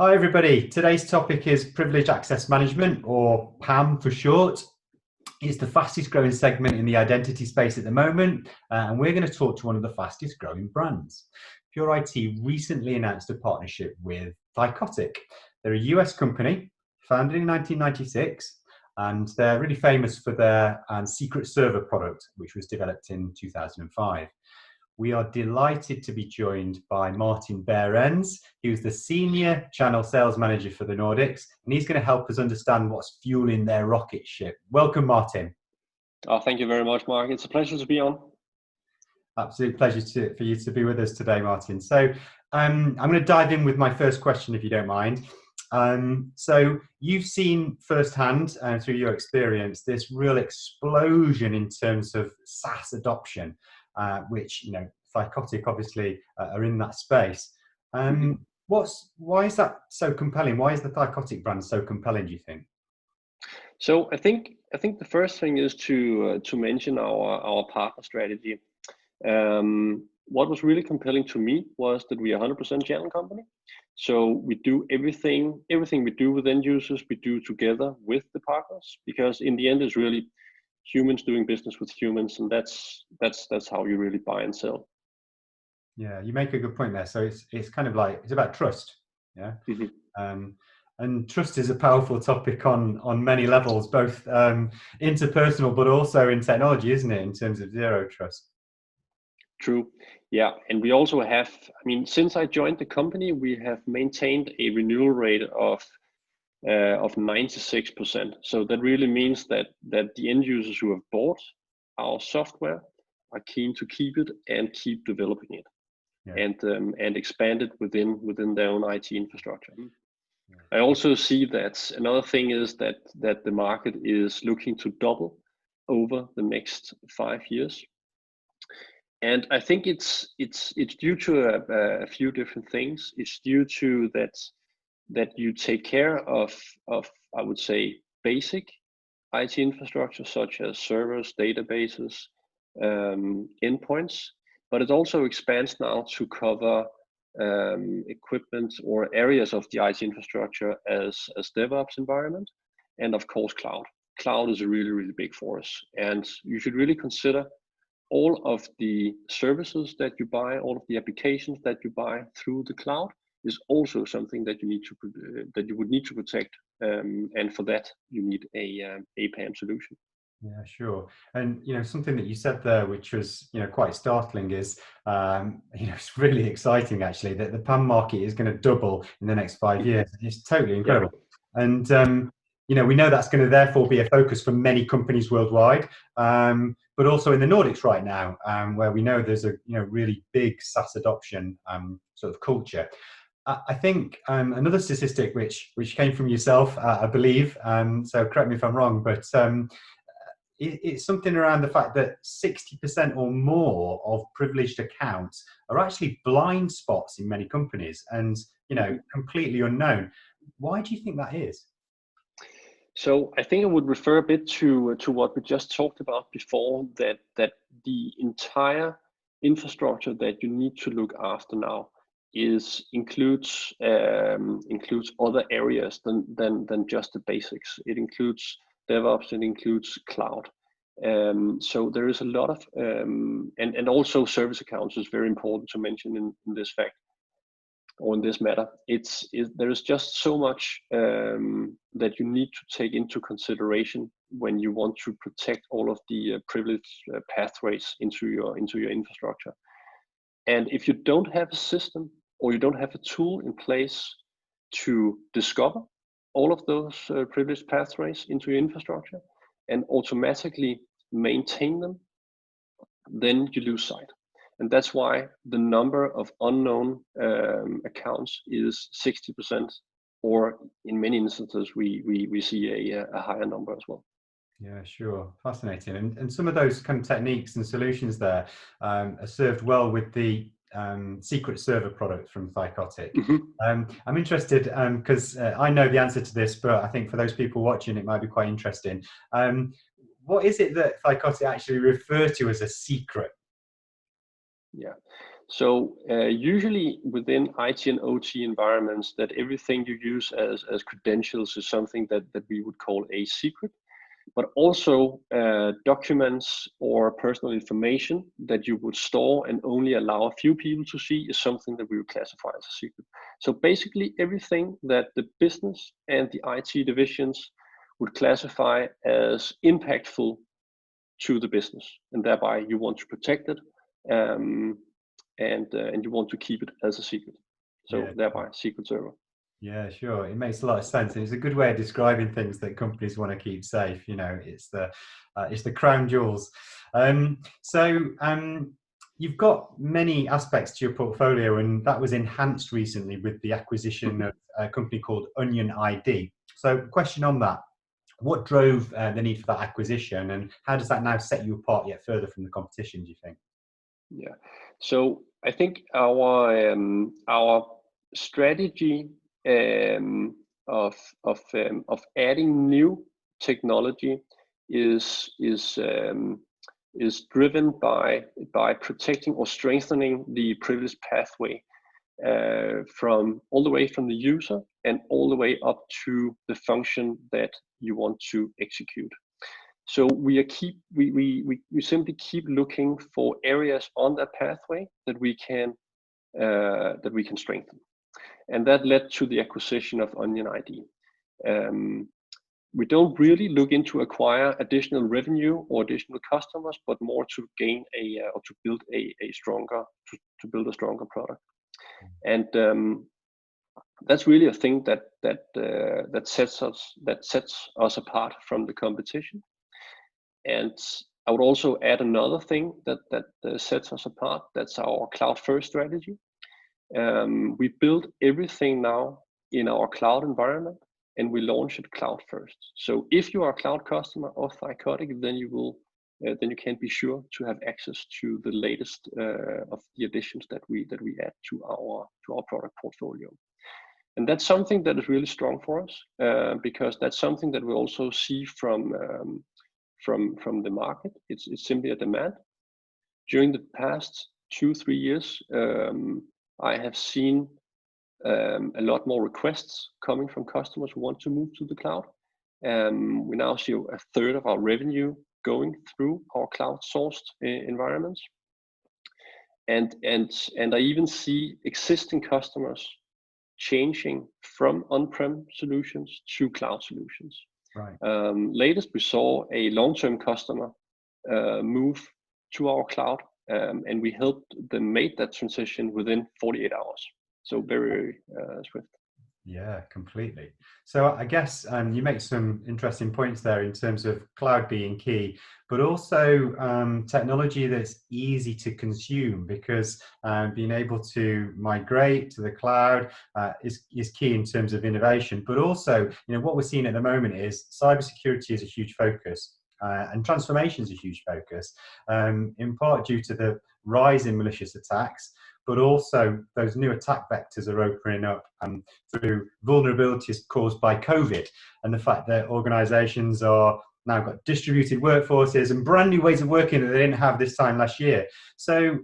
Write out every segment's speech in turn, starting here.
Hi everybody, today's topic is Privileged Access Management, or PAM for short. It's the fastest growing segment in the identity space at the moment, and we're going to talk to one of the fastest growing brands. Pure IT recently announced a partnership with Thycotic. They're a US company, founded in 1996, and they're really famous for their Secret Server product, which was developed in 2005. We are delighted to be joined by Martin Baehrenz, who's the Senior Channel Sales Manager for the Nordics, and he's going to help us understand what's fueling their rocket ship. Welcome, Martin. Oh, thank you very much, Mark. It's a pleasure to be on. Absolute pleasure for you to be with us today, Martin. So I'm going to dive in with my first question, if you don't mind. So you've seen firsthand through your experience this real explosion in terms of SaaS adoption, which Thycotic obviously are in that space. Why is that so compelling? Why is the Thycotic brand so compelling, do you think? So I think the first thing is to mention our partner strategy. What was really compelling to me was that we are 100% channel company. So we do everything we do with end users, we do together with the partners, because in the end it's really humans doing business with humans, and that's how you really buy and sell. Yeah, you make a good point there. So it's kind of like, it's about trust. Yeah. And trust is a powerful topic on many levels, both interpersonal, but also in technology, isn't it, in terms of zero trust? True. Yeah, and we also have, since I joined the company, we have maintained a renewal rate of 96%. So that really means that the end users who have bought our software are keen to keep it and keep developing it, and expand it within their own IT infrastructure. I also see that another thing is that the market is looking to double over the next 5 years. And I think it's due to a few different things. It's due to that you take care of I would say basic IT infrastructure such as servers, databases, endpoints, but it also expands now to cover equipment or areas of the IT infrastructure as DevOps environment, and of course cloud. Cloud is really big for us, and you should really consider all of the services that you buy, all of the applications that you buy through the cloud is also something that you would need to protect, and for that you need a PAM solution. Yeah, sure. And something that you said there, which was quite startling, is it's really exciting actually that the PAM market is going to double in the next 5 years. It's totally incredible. Yeah. And we know that's going to therefore be a focus for many companies worldwide, but also in the Nordics right now, where we know there's a really big SaaS adoption sort of culture. I think another statistic which came from yourself, I believe, so correct me if I'm wrong, but it's something around the fact that 60% or more of privileged accounts are actually blind spots in many companies, and completely unknown. Why do you think that is? So I think I would refer a bit to what we just talked about before, that the entire infrastructure that you need to look after now includes other areas than just the basics. It includes DevOps, it includes cloud. So there is a lot of and also service accounts is very important to mention in this fact, or in this matter. There is just so much that you need to take into consideration when you want to protect all of the privileged pathways into your infrastructure. And if you don't have a system, or you don't have a tool in place to discover all of those privileged pathways into your infrastructure and automatically maintain them, then you lose sight. And that's why the number of unknown accounts is 60%, or in many instances we see a higher number as well. Yeah, sure. Fascinating. And some of those kind of techniques and solutions there are served well with the Secret Server product from Thycotic. I'm interested because I know the answer to this, but I think for those people watching, it might be quite interesting. What is it that Thycotic actually refer to as a secret? Yeah, So usually within IT and OT environments, that everything you use as credentials is something that we would call a secret, but also documents or personal information that you would store and only allow a few people to see is something that we would classify as a secret. So basically everything that the business and the IT divisions would classify as impactful to the business, and thereby you want to protect it, and you want to keep it as a secret. So Yeah. thereby secret server. Yeah, sure. It makes a lot of sense, and it's a good way of describing things that companies want to keep safe. You know, it's the crown jewels. You've got many aspects to your portfolio, and that was enhanced recently with the acquisition of a company called Onion ID. So, question on that: what drove the need for that acquisition, and how does that now set you apart yet further from the competition? Do you think? Yeah. So I think our strategy of adding new technology is driven by protecting or strengthening the privilege pathway from all the way from the user and all the way up to the function that you want to execute. So we simply keep looking for areas on that pathway that we can strengthen, and that led to the acquisition of Onion ID. We don't really look into acquire additional revenue or additional customers, but more to gain or to build a stronger product, and that's really a thing that sets us apart from the competition. And I would also add another thing that sets us apart. That's our cloud first strategy. We build everything now in our cloud environment, and we launch it cloud first. So if you are a cloud customer of Thycotic, then you can be sure to have access to the latest of the additions that we add to our product portfolio. And that's something that is really strong for us, because that's something that we also see from the market. It's simply a demand. During the past 2-3 years, I have seen a lot more requests coming from customers who want to move to the cloud. We now see a third of our revenue going through our cloud sourced environments, and I even see existing customers changing from on-prem solutions to cloud solutions. Right. Latest, we saw a long-term customer move to our cloud, and we helped them make that transition within 48 hours. So very swift. Yeah, completely. So I guess you make some interesting points there in terms of cloud being key, but also technology that's easy to consume, because being able to migrate to the cloud is key in terms of innovation. But also, what we're seeing at the moment is cybersecurity is a huge focus. And transformation is a huge focus, in part due to the rise in malicious attacks, but also those new attack vectors are opening up through vulnerabilities caused by COVID, and the fact that organizations are now got distributed workforces and brand new ways of working that they didn't have this time last year. So,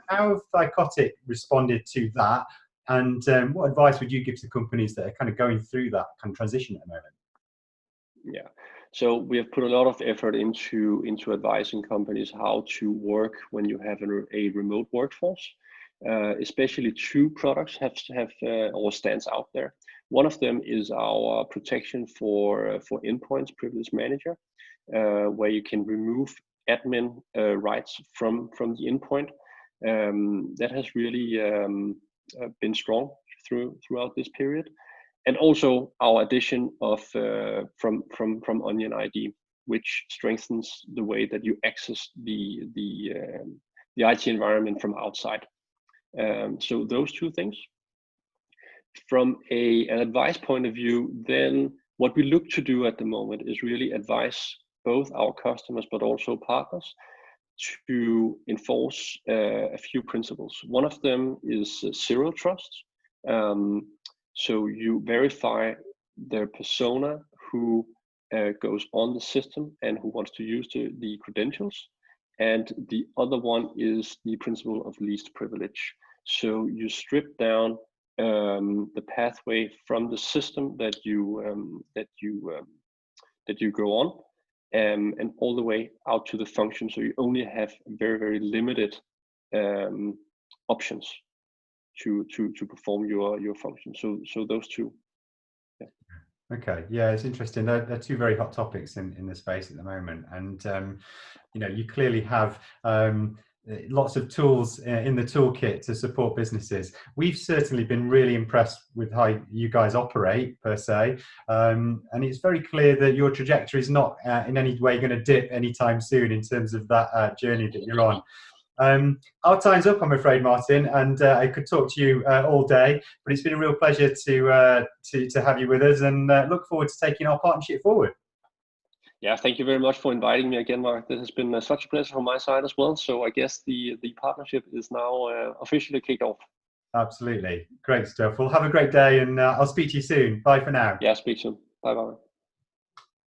how have Thycotic responded to that? And what advice would you give to companies that are kind of going through that kind of transition at the moment? Yeah. So we have put a lot of effort into advising companies how to work when you have a remote workforce. Especially 2 products have or stands out there. One of them is our protection for endpoints privilege manager, where you can remove admin rights from the endpoint. That has really been strong throughout this period. And also our addition of from Onion ID, which strengthens the way that you access the IT environment from outside. So those 2 things. From an advice point of view, then what we look to do at the moment is really advise both our customers but also partners to enforce a few principles. One of them is zero trust. So you verify their persona who goes on the system and who wants to use the credentials. and the other one is the principle of least privilege. So you strip down the pathway from the system that you go on, and all the way out to the function. So you only have very, very limited options to perform your function. So those two. Yeah. Okay, yeah, it's interesting. They're two very hot topics in the space at the moment, and you know, you clearly have lots of tools in the toolkit to support businesses. We've certainly been really impressed with how you guys operate per se, and it's very clear that your trajectory is not in any way going to dip anytime soon in terms of that journey that you're on. Our time's up, I'm afraid, Martin, and I could talk to you all day, but it's been a real pleasure to have you with us, and look forward to taking our partnership forward. Yeah, thank you very much for inviting me again, Mark. This has been such a pleasure from my side as well. So I guess the partnership is now officially kicked off. Absolutely. Great stuff. Well, have a great day, and I'll speak to you soon. Bye for now. Yeah, speak soon. Bye-bye.